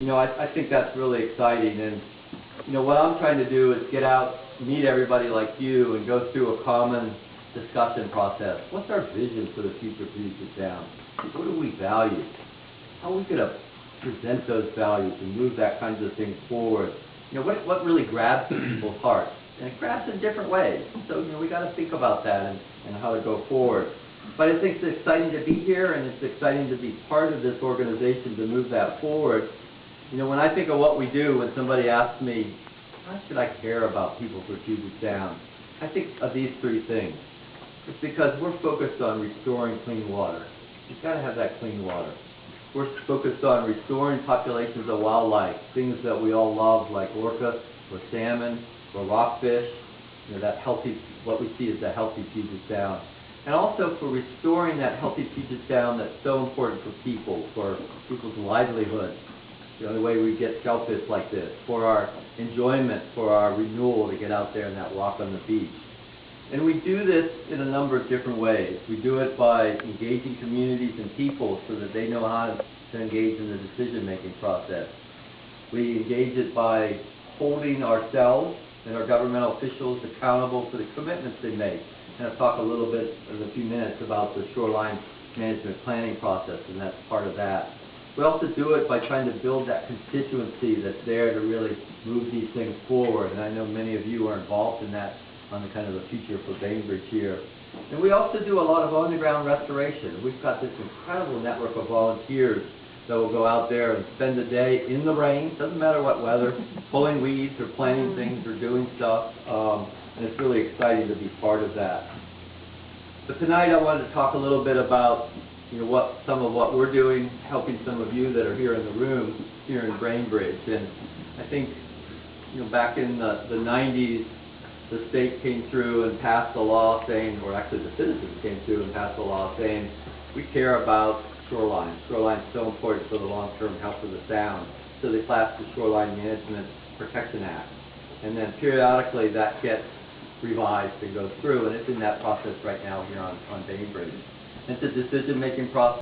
I think that's really exciting, and what I'm trying to do is get out, meet everybody like you, and go through a common discussion process. What's our vision for the future of Puget Sound? What do we value? How are we going to present those values and move that kinds of things forward? What really grabs people's hearts? And it grabs in different ways. So, we got to think about that and how to go forward. But I think it's exciting to be here, and it's exciting to be part of this organization to move that forward. When I think of what we do, when somebody asks me, why should I care about people for Puget Sound? I think of these three things. It's because we're focused on restoring clean water. You've got to have that clean water. We're focused on restoring populations of wildlife, things that we all love, like orca, or salmon, or rockfish. That healthy, what we see is the healthy Puget Sound. And also for restoring that healthy Puget Sound that's so important for people's livelihood. The way we get shellfish like this, for our enjoyment, for our renewal to get out there and that walk on the beach. And we do this in a number of different ways. We do it by engaging communities and people so that they know how to engage in the decision-making process. We engage it by holding ourselves and our governmental officials accountable for the commitments they make. And I'll talk a little bit in a few minutes about the shoreline management planning process, and that's part of that. We also do it by trying to build that constituency that's there to really move these things forward. And I know many of you are involved in that on the kind of the future for Bainbridge here. And we also do a lot of on-the-ground restoration. We've got this incredible network of volunteers that will go out there and spend the day in the rain, doesn't matter what weather, pulling weeds or planting things or doing stuff. And it's really exciting to be part of that. But tonight I wanted to talk a little bit about some of what we're doing, helping some of you that are here in the room, here in Bainbridge. And I think, back in the 90s, the state came through and passed a law saying, or actually the citizens came through and passed a law saying, we care about shoreline. Shoreline is so important for the long-term health of the Sound. So they passed the Shoreline Management Protection Act. And then periodically that gets revised and goes through, and it's in that process right now here on Bainbridge. It's a decision-making process.